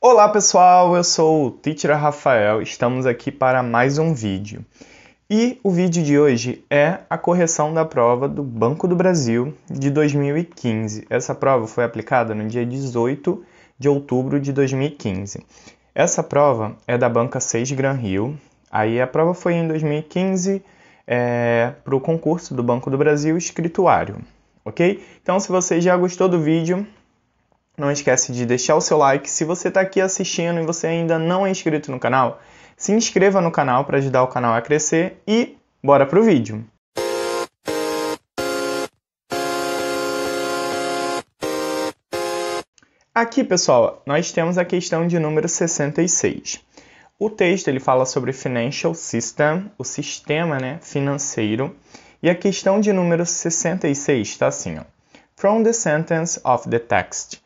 Olá pessoal, eu sou o Teacher Rafael, estamos aqui para mais um vídeo. E o vídeo de hoje é a correção da prova do Banco do Brasil de 2015. Essa prova foi aplicada no dia 18 de outubro de 2015. Essa prova é da banca 6 Gran Rio. Aí a prova foi em 2015 para o concurso do Banco do Brasil escrituário, ok? Então se você já gostou do vídeo, não esquece de deixar o seu like. Se você está aqui assistindo e você ainda não é inscrito no canal, se inscreva no canal para ajudar o canal a crescer e bora pro vídeo! Aqui, pessoal, nós temos a questão de número 66. O texto ele fala sobre Financial System, o sistema financeiro, e a questão de número 66 está assim, ó. From the sentence of the text.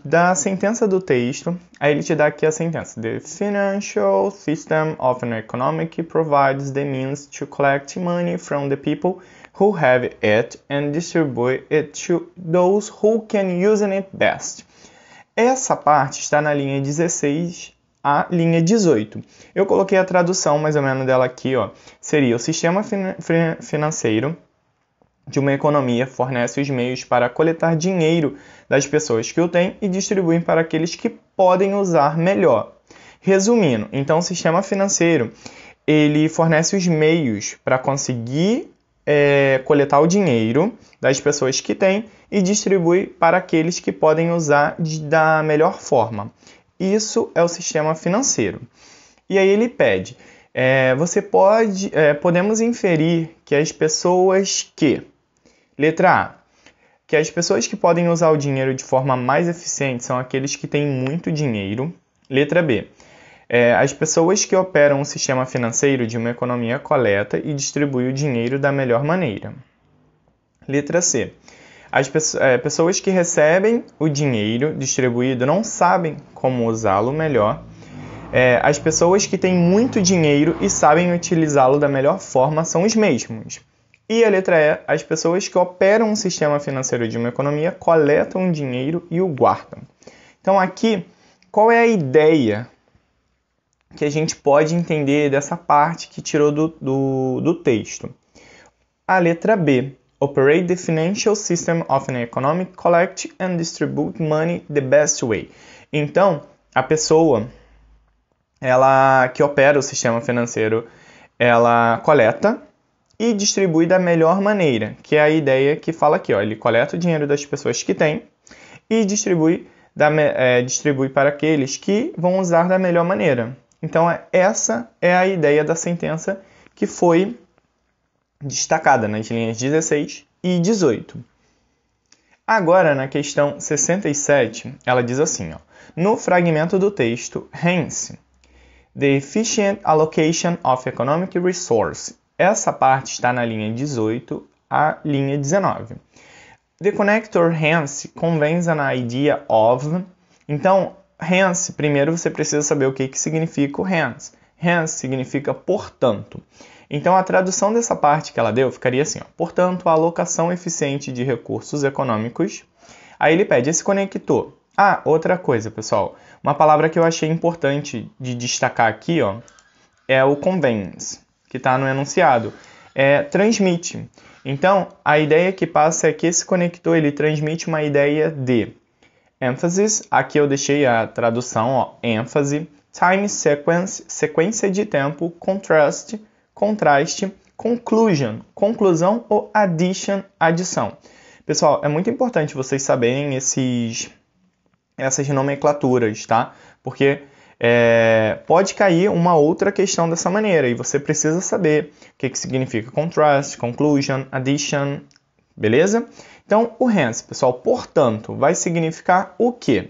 Da sentença do texto, aí ele te dá aqui a sentença. The financial system of an economy provides the means to collect money from the people who have it and distribute it to those who can use it best. Essa parte está na linha 16 à linha 18. Eu coloquei a tradução mais ou menos dela aqui, ó. Seria o sistema financeiro de uma economia fornece os meios para coletar dinheiro das pessoas que o têm e distribuem para aqueles que podem usar melhor. Resumindo, então o sistema financeiro ele fornece os meios para conseguir coletar o dinheiro das pessoas que têm e distribui para aqueles que podem usar da melhor forma. Isso é o sistema financeiro. E aí ele pede, podemos inferir que as pessoas que... Letra A. Que as pessoas que podem usar o dinheiro de forma mais eficiente são aqueles que têm muito dinheiro. Letra B. As pessoas que operam o sistema financeiro de uma economia coleta e distribui o dinheiro da melhor maneira. Letra C. As pessoas que recebem o dinheiro distribuído não sabem como usá-lo melhor. As pessoas que têm muito dinheiro e sabem utilizá-lo da melhor forma são os mesmos. E a letra E, as pessoas que operam um sistema financeiro de uma economia coletam o dinheiro e o guardam. Então aqui, qual é a ideia que a gente pode entender dessa parte que tirou do texto? A letra B, operate the financial system of an economy, collect and distribute money the best way. Então, a pessoa que opera o sistema financeiro, ela coleta e distribui da melhor maneira, que é a ideia que fala aqui, ó, ele coleta o dinheiro das pessoas que têm e distribui para aqueles que vão usar da melhor maneira. Então, essa é a ideia da sentença que foi destacada nas linhas 16 e 18. Agora, na questão 67, ela diz assim, ó, no fragmento do texto, hence, the efficient allocation of economic resource. Essa parte está na linha 18 à linha 19. The connector hence conveys an idea of... Então, hence, primeiro você precisa saber o que significa o hence. Hence significa portanto. Então, a tradução dessa parte que ela deu ficaria assim, ó, portanto, a alocação eficiente de recursos econômicos. Aí ele pede esse conector. Ah, outra coisa, pessoal. Uma palavra que eu achei importante de destacar aqui, ó, é o conveys, que está no enunciado, transmite. Então, a ideia que passa é que esse conector ele transmite uma ideia de emphasis, aqui eu deixei a tradução, ó, ênfase, time sequence, sequência de tempo, contraste, conclusion, conclusão ou addition, adição. Pessoal, é muito importante vocês saberem essas nomenclaturas, tá? Porque pode cair uma outra questão dessa maneira e você precisa saber o que significa contrast, conclusion, addition, beleza? Então, o hence, pessoal, portanto, vai significar o quê?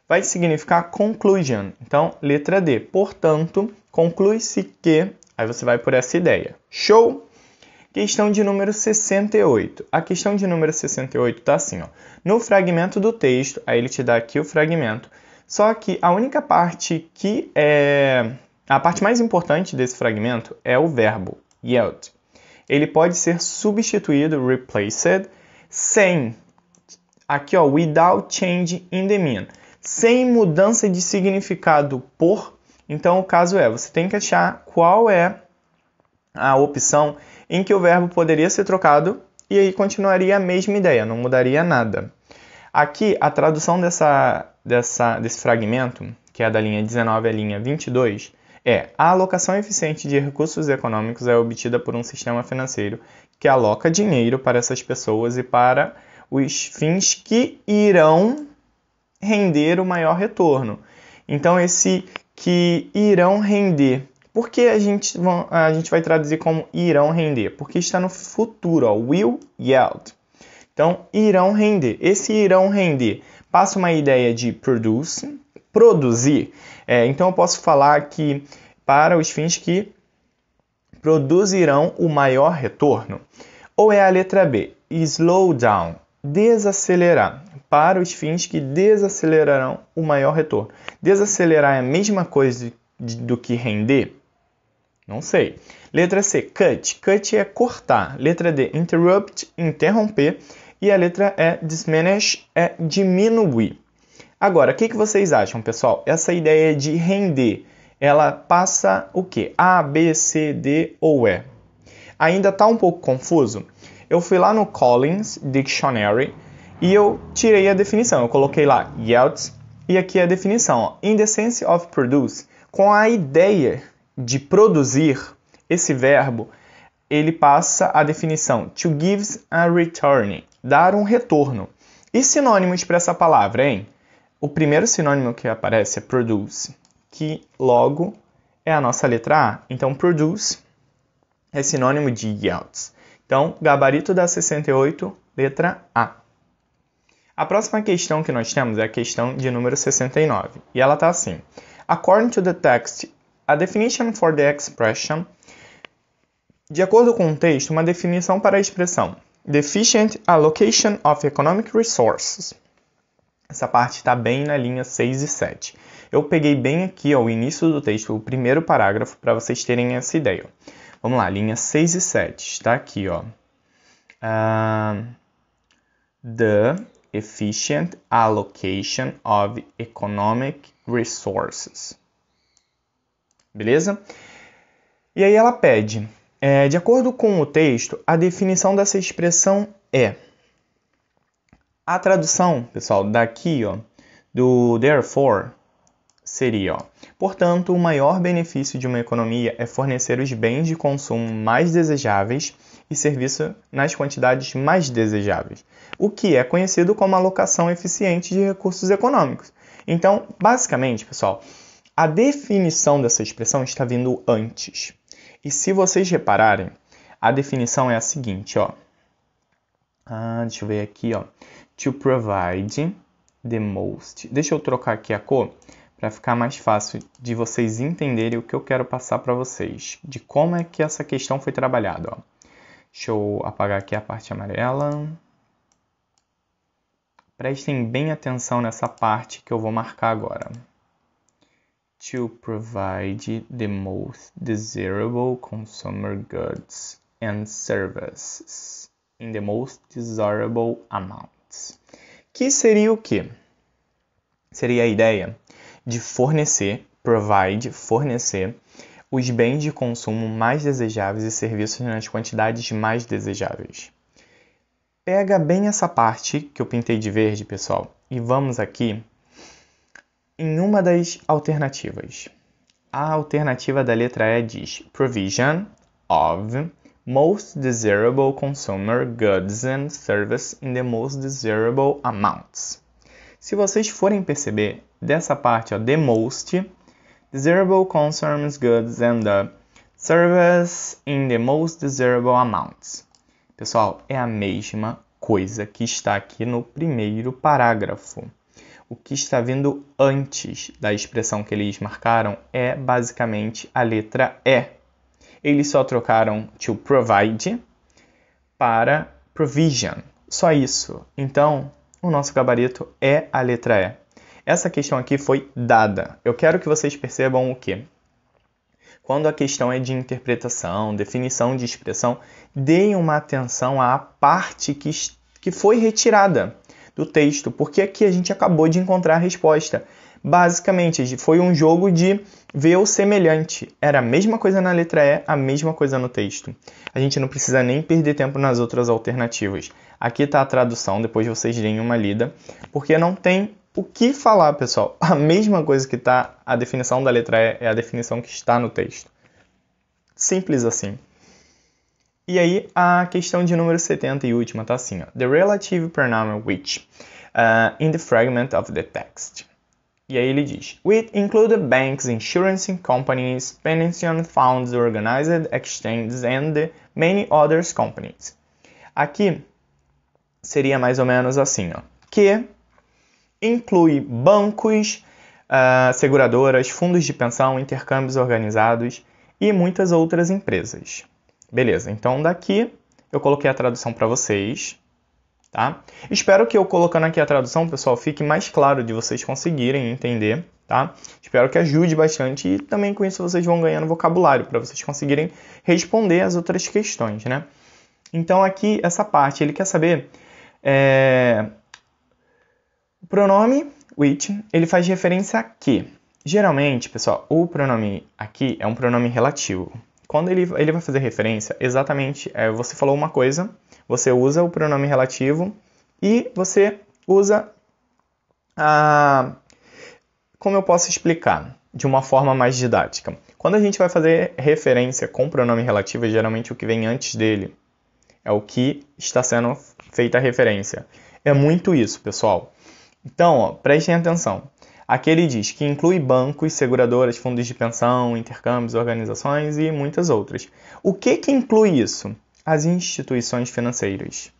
Vai significar conclusion. Então, letra D, portanto, conclui-se que, aí você vai por essa ideia. Show? Questão de número 68. A questão de número 68 está assim, ó. No fragmento do texto, aí ele te dá aqui o fragmento. Só que a única parte a parte mais importante desse fragmento é o verbo yield. Ele pode ser substituído, replaced, sem, aqui ó, without change in the mean. sem mudança de significado por. Então, o caso é, você tem que achar qual é a opção em que o verbo poderia ser trocado e aí continuaria a mesma ideia, não mudaria nada. Aqui, a tradução desse fragmento, que é da linha 19 à linha 22, a alocação eficiente de recursos econômicos é obtida por um sistema financeiro que aloca dinheiro para essas pessoas e para os fins que irão render o maior retorno. Então, esse que irão render. Por que a gente vai traduzir como irão render? Porque está no futuro, ó, will yield. Então, irão render. Esse irão render passa uma ideia de produzir. Então, eu posso falar que para os fins que produzirão o maior retorno. Ou é a letra B, slow down, desacelerar, para os fins que desacelerarão o maior retorno. Desacelerar é a mesma coisa do que render? Não sei. Letra C, cut. Cut é cortar. Letra D, interrupt, interromper. E a letra E, diminish, é diminuir. Agora, o que vocês acham, pessoal? Essa ideia de render, ela passa o quê? A, B, C, D ou E? Ainda está um pouco confuso? Eu fui lá no Collins Dictionary e eu tirei a definição. Eu coloquei lá yields e aqui a definição. Ó. In the sense of produce, com a ideia de produzir, esse verbo, ele passa a definição to give a return, dar um retorno. E sinônimos para essa palavra, hein? O primeiro sinônimo que aparece é produce, que logo é a nossa letra A. Então, produce é sinônimo de yields. Então, gabarito da 68, letra A. A próxima questão que nós temos é a questão de número 69. E ela está assim. According to the text, a definition for the expression. De acordo com o texto, uma definição para a expressão the efficient allocation of economic resources. Essa parte está bem na linha 6 e 7. Eu peguei bem aqui o início do texto, o primeiro parágrafo, para vocês terem essa ideia. Vamos lá, linha 6 e 7. Está aqui, ó. The efficient allocation of economic resources. Beleza? E aí ela pede, de acordo com o texto, a definição dessa expressão é... A tradução, pessoal, daqui, ó, do therefore, seria, ó, portanto, o maior benefício de uma economia é fornecer os bens de consumo mais desejáveis e serviços nas quantidades mais desejáveis, o que é conhecido como alocação eficiente de recursos econômicos. Então, basicamente, pessoal, a definição dessa expressão está vindo antes. E se vocês repararem, a definição é a seguinte, ó. Deixa eu ver aqui, ó. To provide the most. Deixa eu trocar aqui a cor para ficar mais fácil de vocês entenderem o que eu quero passar para vocês, de como é que essa questão foi trabalhada, ó. Deixa eu apagar aqui a parte amarela. Prestem bem atenção nessa parte que eu vou marcar agora. To provide the most desirable consumer goods and services in the most desirable amounts. Que seria o quê? Seria a ideia de fornecer, fornecer os bens de consumo mais desejáveis e serviços nas quantidades mais desejáveis. Pega bem essa parte que eu pintei de verde, pessoal, e vamos aqui em uma das alternativas. A alternativa da letra E diz provision of most desirable consumer goods and services in the most desirable amounts. Se vocês forem perceber, dessa parte, ó, the most desirable consumer goods and services in the most desirable amounts. Pessoal, é a mesma coisa que está aqui no primeiro parágrafo. O que está vindo antes da expressão que eles marcaram é basicamente a letra E. Eles só trocaram to provide para provision. Só isso. Então, o nosso gabarito é a letra E. Essa questão aqui foi dada. Eu quero que vocês percebam o quê? Quando a questão é de interpretação, definição de expressão, deem uma atenção à parte que foi retirada. do texto, porque aqui a gente acabou de encontrar a resposta. Basicamente, foi um jogo de ver o semelhante. Era a mesma coisa na letra E, a mesma coisa no texto. A gente não precisa nem perder tempo nas outras alternativas. Aqui está a tradução, depois vocês deem uma lida, porque não tem o que falar, pessoal. A mesma coisa que está a definição da letra E é a definição que está no texto. Simples assim. E aí, a questão de número 70 e última está assim, ó. The relative pronoun which in the fragment of the text. E aí ele diz, which include banks, insurance companies, pension funds, organized exchanges and many others companies. Aqui seria mais ou menos assim, ó, que inclui bancos, seguradoras, fundos de pensão, intercâmbios organizados e muitas outras empresas. Beleza, então daqui eu coloquei a tradução para vocês. Tá? Espero que eu colocando aqui a tradução, pessoal, fique mais claro de vocês conseguirem entender, tá? Espero que ajude bastante e também com isso vocês vão ganhando vocabulário para vocês conseguirem responder as outras questões, né? Então aqui, essa parte, ele quer saber o pronome which, ele faz referência a que? Geralmente, pessoal, o pronome aqui é um pronome relativo. Quando ele vai fazer referência, exatamente, você falou uma coisa, você usa o pronome relativo e você usa como eu posso explicar de uma forma mais didática? Quando a gente vai fazer referência com pronome relativo, geralmente o que vem antes dele é o que está sendo feita a referência. É muito isso, pessoal. Então, ó, prestem atenção. Aqui ele diz que inclui bancos, seguradoras, fundos de pensão, intercâmbios, organizações e muitas outras. O que inclui isso? As instituições financeiras.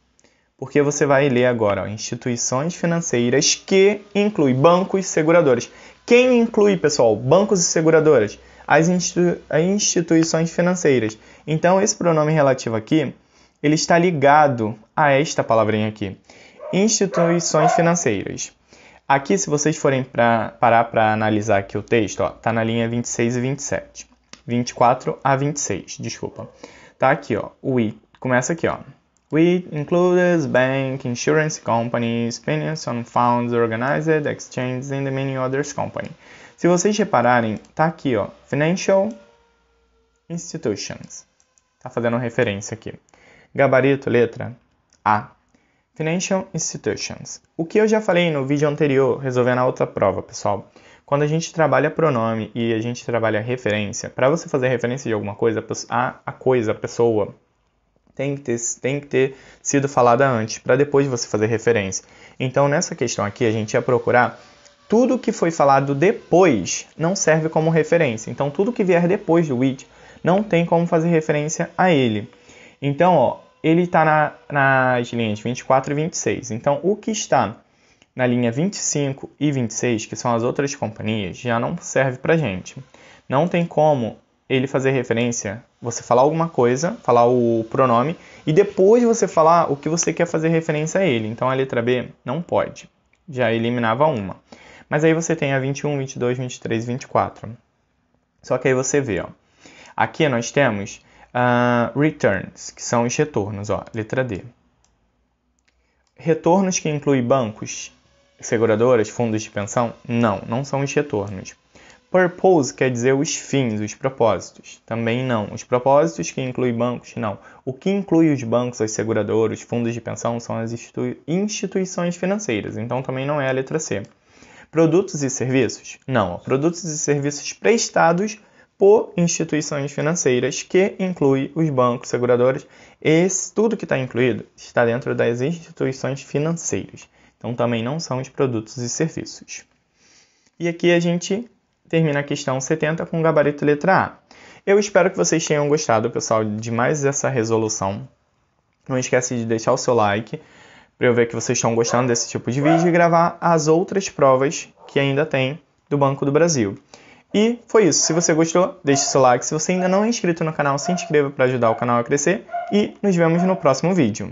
Porque você vai ler agora, ó, instituições financeiras que inclui bancos e seguradoras. Quem inclui, pessoal? Bancos e seguradoras? As instituições financeiras. Então, esse pronome relativo aqui, ele está ligado a esta palavrinha aqui. Instituições financeiras. Aqui, se vocês forem parar para analisar aqui o texto, está na linha 26 e 27. 24 a 26, desculpa. Tá aqui, ó, começa aqui, ó. We includes bank, insurance companies, pension funds, organized exchanges and many others companies. Se vocês repararem, tá aqui, ó, financial institutions. Tá fazendo referência aqui. Gabarito, letra A. Financial institutions. O que eu já falei no vídeo anterior, resolvendo a outra prova, pessoal. Quando a gente trabalha pronome e a gente trabalha referência, para você fazer referência de alguma coisa, a pessoa, tem que ter sido falada antes, para depois você fazer referência. Então, nessa questão aqui, a gente ia procurar tudo que foi falado depois não serve como referência. Então, tudo que vier depois do which não tem como fazer referência a ele. Então, ó, ele está nas linhas 24 e 26. Então, o que está na linha 25 e 26, que são as outras companhias, já não serve para a gente. Não tem como ele fazer referência, você falar alguma coisa, falar o pronome, e depois você falar o que você quer fazer referência a ele. Então, a letra B não pode. Já eliminava uma. Mas aí você tem a 21, 22, 23 e 24. Só que aí você vê, ó. Aqui nós temos returns, que são os retornos, ó, letra D. Retornos que incluem bancos, seguradoras, fundos de pensão? Não são os retornos. Purpose quer dizer os fins, os propósitos. Também não. Os propósitos que incluem bancos, não. O que inclui os bancos, as seguradoras, os fundos de pensão são as instituições financeiras. Então também não é a letra C. Produtos e serviços? Não. Produtos e serviços prestados por instituições financeiras, que inclui os bancos, seguradoras. Tudo que está incluído está dentro das instituições financeiras. Então, também não são os produtos e serviços. E aqui a gente termina a questão 70 com o gabarito letra A. Eu espero que vocês tenham gostado, pessoal, de mais essa resolução. Não esquece de deixar o seu like, para eu ver que vocês estão gostando desse tipo de vídeo e gravar as outras provas que ainda tem do Banco do Brasil. E foi isso. Se você gostou, deixe seu like. Se você ainda não é inscrito no canal, se inscreva para ajudar o canal a crescer. E nos vemos no próximo vídeo.